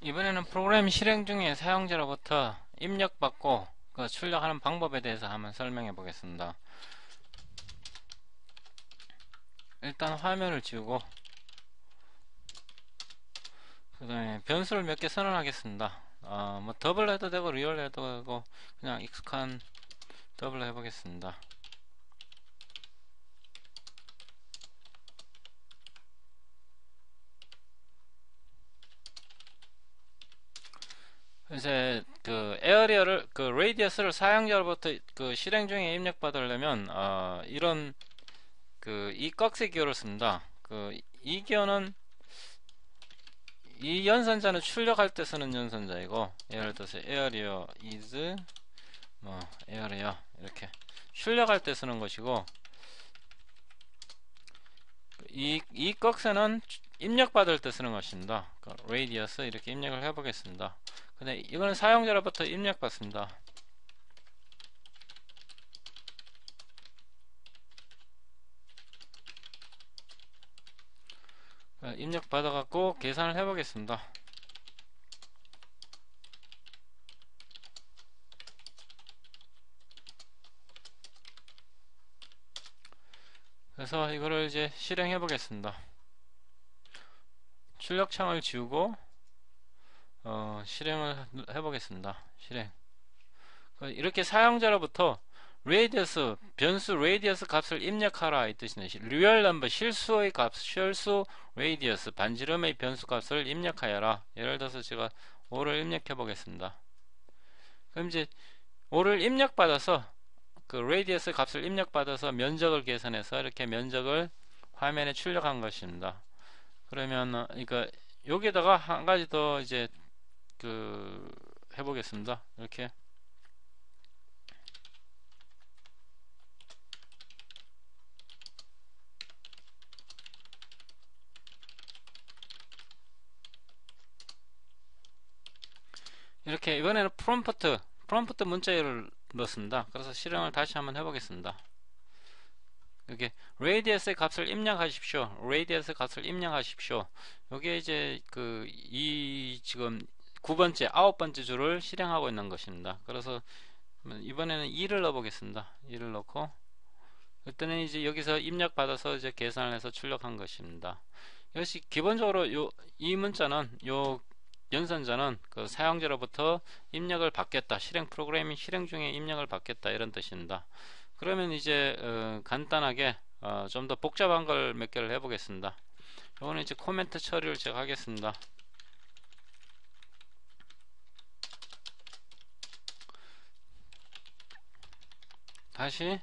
이번에는 프로그램 실행 중에 사용자로부터 입력받고 그 출력하는 방법에 대해서 한번 설명해 보겠습니다. 일단 화면을 지우고 그 다음에 변수를 몇 개 선언하겠습니다. 뭐 더블 해도 되고 리얼 해도 되고 그냥 익숙한 더블 해보겠습니다. 이제 그 에어리어를 그 레디어스를 사용자로부터 그 실행 중에 입력받으려면 이런 그 이 꺽쇠 기호를 씁니다. 그 이 기호는 이 연산자는 출력할 때 쓰는 연산자이고, 예를 들어서 에어리어 is 뭐 에어리어 이렇게 출력할 때 쓰는 것이고, 이 꺽쇠는 입력받을 때 쓰는 것입니다. 그 radius 이렇게 입력을 해보겠습니다. 근데 이거는 사용자로부터 입력받습니다. 입력 받아갖고 계산을 해보겠습니다. 그래서 이거를 이제 실행해 보겠습니다. 출력창을 지우고 실행을 해보겠습니다. 실행. 이렇게 사용자로부터 radius 변수 radius 값을 입력하라 이 뜻이네. real number 실수의 값, 실수 radius 반지름의 변수 값을 입력하여라. 예를 들어서 제가 5를 입력해 보겠습니다. 그럼 이제 5를 입력받아서 그 radius 값을 입력받아서 면적을 계산해서 이렇게 면적을 화면에 출력한 것입니다. 그러면 그러니까 여기다가 한 가지 더 이제 그 해보겠습니다. 이렇게 이번에는 프롬프트 문자열을 넣습니다. 그래서 실행을 다시 한번 해보겠습니다. 여기 radius의 값을 입력하십시오. radius 값을 입력하십시오. 여기에 이제 그 이 지금 9번째, 9번째 줄을 실행하고 있는 것입니다. 그래서 이번에는 2를 넣어보겠습니다. 2를 넣고 그때는 이제 여기서 입력받아서 이제 계산을 해서 출력한 것입니다. 이것이 기본적으로 이 문자는 연산자는 그 사용자로부터 입력을 받겠다. 프로그래밍 실행 중에 입력을 받겠다. 이런 뜻입니다. 그러면 이제 간단하게 좀 더 복잡한 걸 몇 개를 해보겠습니다. 이거는 이제 코멘트 처리를 제가 하겠습니다. 다시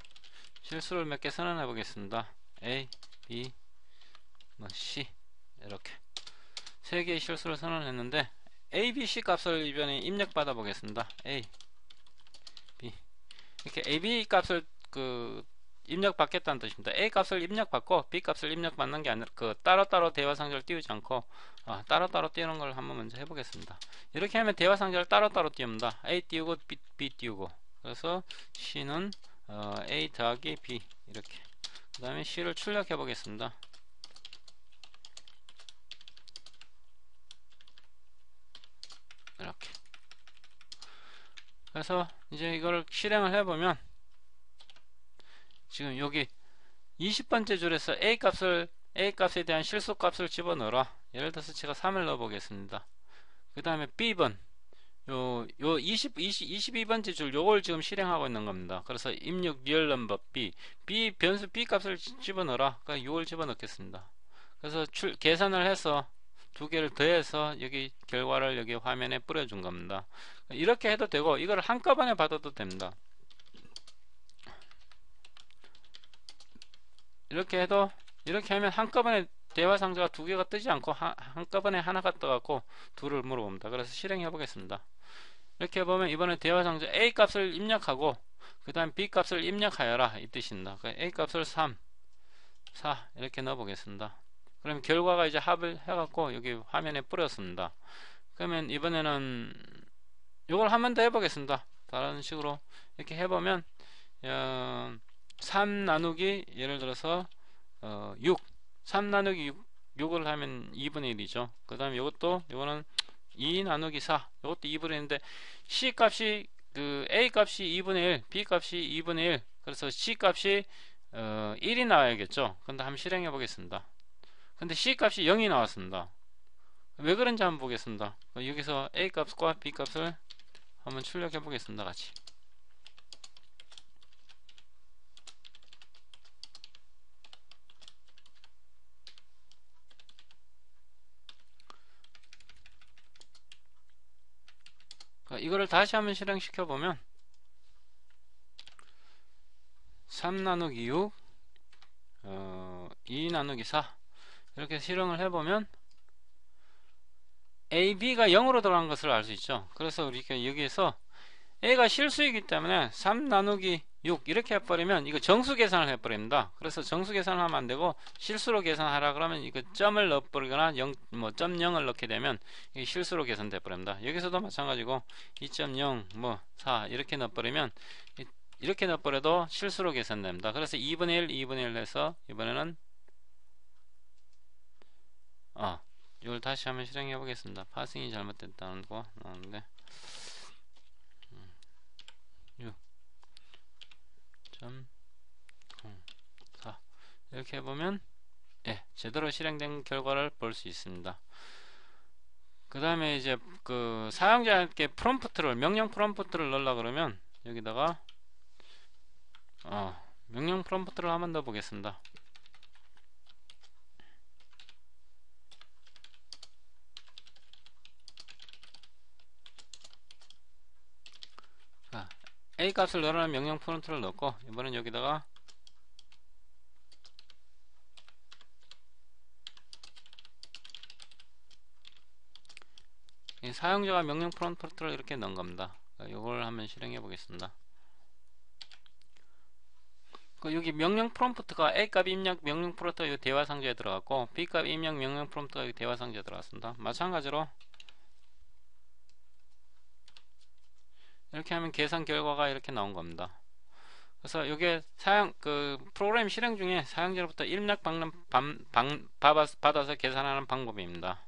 실수를 몇 개 선언해 보겠습니다. A, B, 뭐 C 이렇게 세 개의 실수를 선언했는데 A, B, C 값을 이번에 입력받아 보겠습니다. A, B 이렇게 A, B 값을 그 입력받겠다는 뜻입니다. A 값을 입력받고 B 값을 입력받는 게 아니라 그 따로따로 대화상자를 띄우지 않고 따로따로 띄우는 걸 한번 먼저 해보겠습니다. 이렇게 하면 대화상자를 따로따로 띄웁니다. A 띄우고 B 띄우고 그래서 C는 A 더하기 B 이렇게 그 다음에 C를 출력해 보겠습니다. 이렇게 그래서 이제 이걸 실행을 해보면 지금 여기 20번째 줄에서 A 값에 대한 실수 값을 집어넣어라. 예를 들어서 제가 3을 넣어 보겠습니다. 그 다음에 B번 요 22번째 줄 요걸 지금 실행하고 있는 겁니다. 그래서 입력 리얼 넘버 B 변수 B 값을 집어넣어라. 그러니까 6을 집어넣겠습니다. 그래서 계산을 해서 두 개를 더해서 여기 결과를 여기 화면에 뿌려준 겁니다. 이렇게 해도 되고 이걸 한꺼번에 받아도 됩니다. 이렇게 하면 한꺼번에 대화 상자가 두 개가 뜨지 않고 한꺼번에 하나가 떠갖고 둘을 물어봅니다. 그래서 실행해 보겠습니다. 이렇게 보면 이번에 대화 상자 A 값을 입력하고 그 다음 B 값을 입력하여라 이 뜻입니다. A 값을 3, 4 이렇게 넣어 보겠습니다. 그럼 결과가 이제 합을 해갖고 여기 화면에 뿌렸습니다. 그러면 이번에는 이걸 한 번 더 해보겠습니다. 다른 식으로 이렇게 해보면 3 나누기 예를 들어서 6 3 나누기 6을 하면 2분의 1이죠. 그 다음에 이거는 2 나누기 4 이것도 2분의 1인데 C 값이 그 A 값이 2분의 1 B 값이 2분의 1 그래서 C 값이 1이 나와야겠죠. 근데 한번 실행해 보겠습니다. 근데 C 값이 0이 나왔습니다. 왜 그런지 한번 보겠습니다. 여기서 A 값과 B 값을 한번 출력해 보겠습니다. 같이. 이거를 다시 한번 실행시켜 보면 3 나누기 6 2 나누기 4 이렇게 실행을 해보면 A, B가 0으로 들어간 것을 알 수 있죠. 그래서 우리가 여기에서 A가 실수이기 때문에 3 나누기 6 이렇게 해버리면 이거 정수 계산을 해버립니다. 그래서 정수 계산을 하면 안되고 실수로 계산하라 그러면 이거 점을 넣어버리거나 0, 뭐 점 0을 넣게 되면 이게 실수로 계산돼 버립니다. 여기서도 마찬가지고 2.0 뭐 4 이렇게 넣어버리면 이렇게 넣어버려도 실수로 계산됩니다. 그래서 2분의 1 2분의 1 해서 이번에는 이걸 다시 한번 실행해 보겠습니다. 파싱이 잘못됐다는 거 나오는데 6.04 이렇게 해보면 제대로 실행된 결과를 볼 수 있습니다. 그 다음에 이제 그 사용자에게 프롬프트를 명령 프롬프트를 넣으려 그러면 여기다가 명령 프롬프트를 한번 넣어 보겠습니다. A 값을 넣으라는 명령 프롬프트를 넣고 이번엔 여기다가 사용자가 명령 프롬프트를 이렇게 넣은 겁니다. 이걸 한번 실행해 보겠습니다. 여기 명령 프롬프트가 A 값 입력 명령 프롬프트가 대화 상자에 들어갔고 B 값 입력 명령 프롬프트가 대화 상자에 들어갔습니다. 마찬가지로 이렇게 하면 계산 결과가 이렇게 나온 겁니다. 그래서 이게 프로그램 실행 중에 사용자로부터 입력 받아서 계산하는 방법입니다.